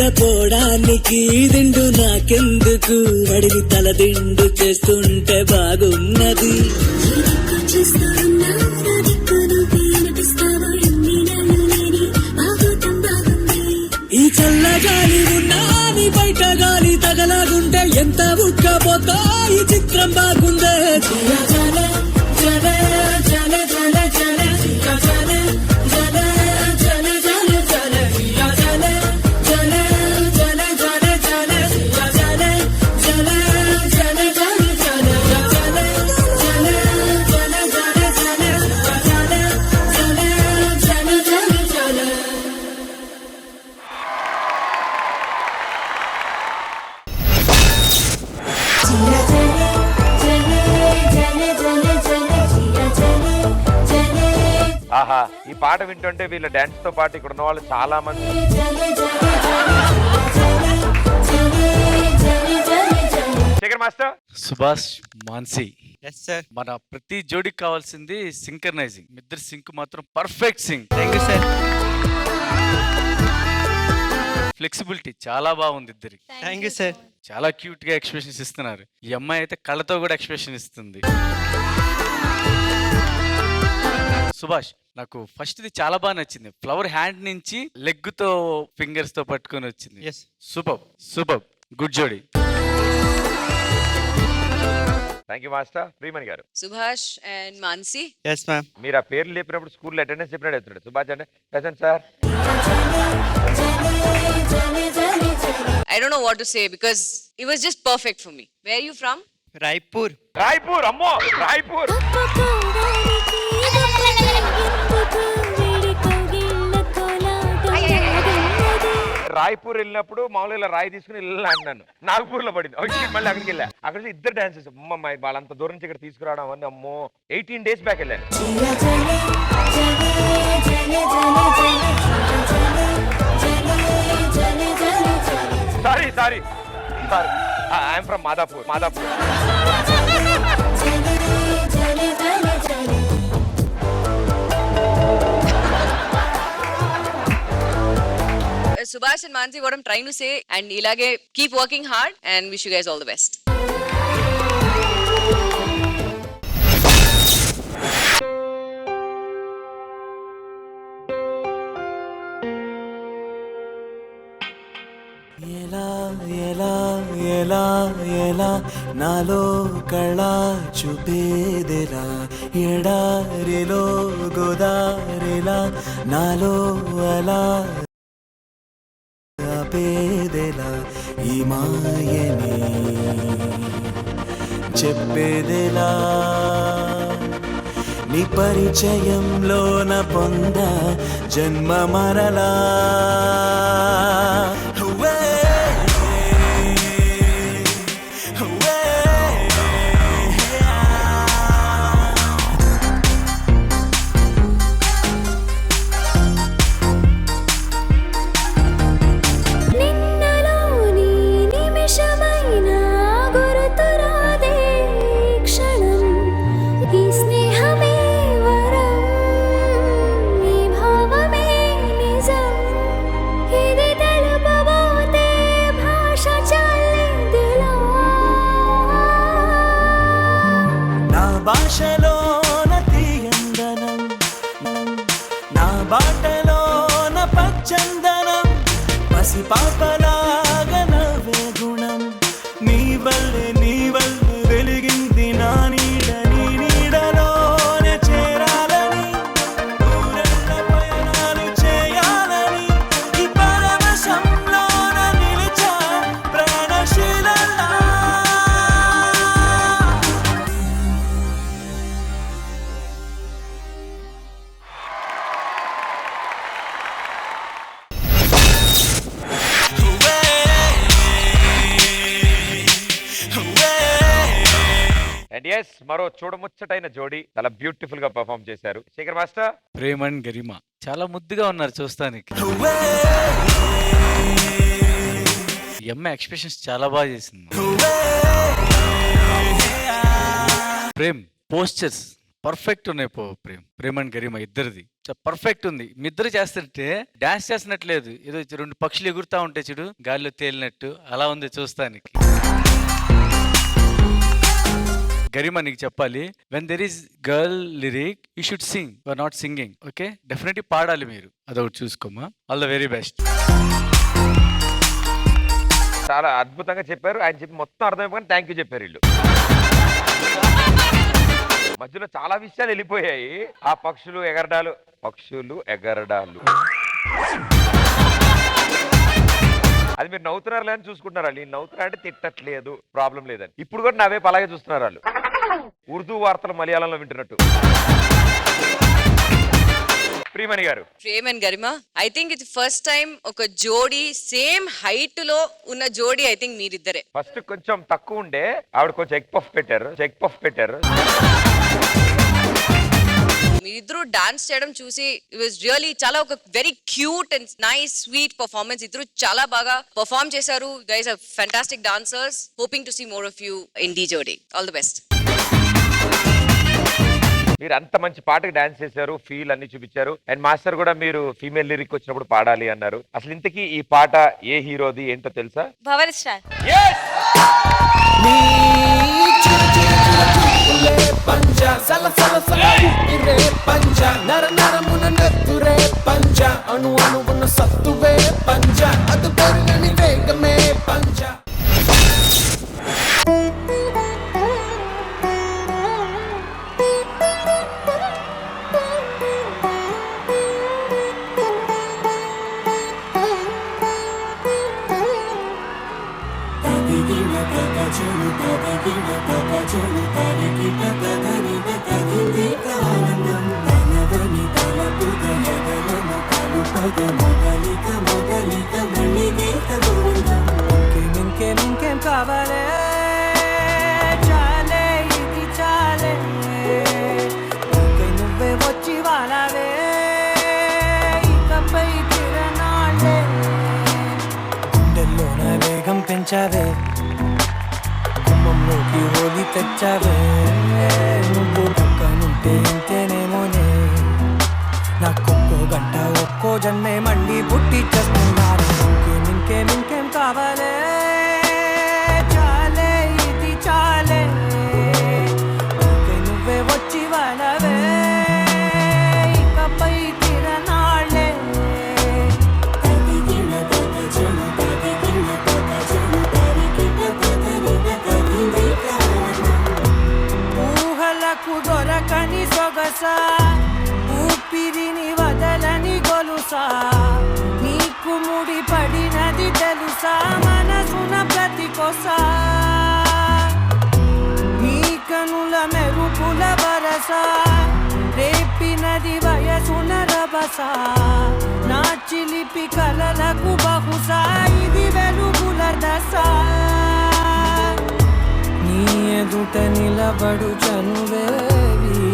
నిద్రపోవడానికి దిండు నాకెందుకు వడిని తల దిండు చేస్తుంటే బాగున్నది. ఈ చల్లగాలి ఉన్నా నీ బయట గాలి తగలాగుంటే ఎంత ఉక్కపోతా ఈ చిత్రం బాగుందే. ఆహా, ఈ పాట వింటుంటే వీళ్ళ డాన్స్ తో పాటు ఇక్కడ ఉన్న వాళ్ళు చాలా మంది. Shekhar master. Subhash Mansi. Yes sir. మన ప్రతి జోడికి కావాల్సింది సింక్రనైజింగ్. ఇద్దరు సింక్ మాత్రం perfect sync. Thank you sir. Flexibility చాలా బాగుంది ఇద్దరికి. Thank you sir. చాలా క్యూట్ గా ఎక్స్ప్రెషన్స్ ఇస్తున్నారు. ఈ అమ్మాయి అయితే కళ్ళతో కూడా ఎక్స్ప్రెషన్ ఇస్తుంది. సుభాష్, నాకు ఫస్ట్ ఇది చాలా బాగా నచ్చింది. ఫ్లవర్ హ్యాండ్ నుంచి లెగ్ తో ఫింగర్స్ తో పట్టుకొని వచ్చింది. ఎస్. సూపర్ సూపర్, గుడ్ జోడి. Thank you master. Priyamani garu. Subhash and Mansi. Yes ma'am. మీరు ఆ పేర్లు చెప్పినప్పుడు స్కూల్లో అటెండెన్స్ చెప్పినట్టు చెప్తున్నాడు. సుభాష్ అంటే present sir. I don't know what to say because it was just perfect for me. Where are you from? Raipur. Raipur. అమ్మో, రాయ్పూర్. రాయ్పూర్ వెళ్ళినప్పుడు మామూలుగా ఇలా రాయి తీసుకుని వెళ్ళాను. నాగపూర్ లో పడింది. మళ్ళీ అక్కడికి వెళ్ళా. అక్కడ ఇద్దరు డాన్సెస్. అమ్మ, వాళ్ళంత దూరం నుంచి ఇక్కడ తీసుకురావడం అని అమ్మో 18 days బ్యాక్ వెళ్ళాను. Sorry sorry sorry, I'm from Madhapur. Subhash and Mansi, what I'm trying to say, and ilage keep working hard and wish you guys all the best. ఎలా ఎలా ఎలా ఎలా నాలో కళ చూపేదెలా, ఎడారిలో గోదారిలా నాలో అలా పేదెలా, ఈ మాయని చెప్పేదెలా, నీ పరిచయంలోన పొంద జన్మ మరలా. భాషలోన తీయందనం, నా బాటలోన పచ్చందనం, పసి పాపలాగా నవ్వే గుణం, నీ వల్లే వెలిగింది నా నీడ, నీ నీడలోనే చేరాలని, ఊరెళ్ళ పయనాలు చేయాలని, ఈ పరవశంలోన నిలిచా ప్రాణశీలలా. అండ్ ఎస్, మరో చూడముచ్చటైన జోడీ చాలా బ్యూటిఫుల్ గా పర్ఫామ్ చేశారు. శేఖర్ మాస్టర్. ప్రేమ్ అండ్ గరిమా చాలా ముద్దుగా ఉన్నారు చూస్తానికి. ఈ అమ్మాయి ఎక్స్ప్రెషన్స్ చాలా బాగా చేసింది. ప్రేమ్ పోస్చర్స్ పర్ఫెక్ట్ ఉన్నాయి ప్రేమ్ అండ్ గరిమ ఇద్దరిది పర్ఫెక్ట్ ఉంది. మీ ఇద్దరు చేస్తుంటే డాన్స్ చేస్తున్నట్లేదు, ఏదో 2 పక్షులు ఎగురుతా ఉంటాయి చూడు గాలిలో తేలినట్టు, అలా ఉంది చూస్తానికి. గరిమ నీకు చెప్పాలి, when there is girl lyric you should sing, you are not singing. Okay, definitely పాడాలి మీరు, అదొకటి చూసుకోమా. All the very best. చాలా అద్భుతంగా చెప్పారు. ఆయన చెప్పి మొత్తం అర్థమైపోయి థ్యాంక్ యూ చెప్పారు వీళ్ళు. మధ్యలో చాలా విషయాలు వెళ్ళిపోయాయి. ఆ పక్షులు ఎగరడాలు అది మీరు నవ్వుతున్నారు లేదని చూసుకుంటున్నారు. వాళ్ళు నవ్వుతున్నా అంటే తిట్టట్లేదు, ప్రాబ్లం లేదని. ఇప్పుడు కూడా నా వైపు అలాగే చూస్తున్నారు వాళ్ళు, ఉర్దూ వార్తలు మలయాళంలో వింటున్నట్టు. ప్రియమణి గారు, ప్రేమ్ అండ్ గరిమ, ఐ థింక్ ఇది ఫస్ట్ టైం ఒక జోడీ సేమ్ హైట్ లో ఉన్న జోడీ ఐ థింక్ మీరిద్దరే. ఫస్ట్ కొంచెం తక్కువ ఉండే ఆవిడ కొంచెం ఎగ్ పఫ్ పెట్టారు. మీరిద్దరు డాన్స్ చేయడం చూసి ఇట్ వాస్ రియల్లీ చాలా ఒక very cute and nice sweet performance. ఇద్దరు చాలా బాగా పర్ఫార్మ్ చేశారు. Guys are fantastic dancers. Hoping to see more of you in the జోడీ. All the best. మీరు అంత మంచి పాటకి డాన్స్ చేశారు, ఫీల్ అన్ని చూపించారు. అండ్ మాస్టర్ కూడా మీరు ఫీమేల్ లిరిక్ వచ్చినప్పుడు పాడాలి అన్నారు. అసలు ఇంతకీ ఈ పాట ఏ హీరోది ఏంటో తెలుసా? భవన్ స్టార్. పంజా సల సల సల రే పంజా నర నరమున నెత్తురే పంజా అణు అణువున సత్తువే పంజా అది పెరుగని వేగమే పంజా. ఇంకేం కావాలే చాలే ఇది చాలే నువ్వే వచ్చి వాళ్ళవే ఇకపై తిరనాళ్ళే గుండెల్లోన వేగం పెంచావే కుమ్మంలోకి హోలీ తెచ్చావే నువ్వు పక్కనుంటే ఇంతేనేమోనే నాకొక్కో గంట ఒక్కో జన్మే మళ్ళీ పుట్టి చేస్తున్నాను. ఇంకేం కావాలే చాలే ఇది చాలే నువ్వే వచ్చి వాళ్ళవే ఇకపై తిరనాళ్ళే. ఊహలకు దొరకని సొగసా ఊపిరిని వదలని గొలుసా నీకు ముడి పడినది తెలుసా మనసున ప్రతి కొసా నీ కనుల మెరుపుల వరసా రేపినది వయసున రభసా నా చిలిపి కలలకు బహుశా ఇది వెలుగుల దశ నీ ఎదుట నిలబడు చనువేవి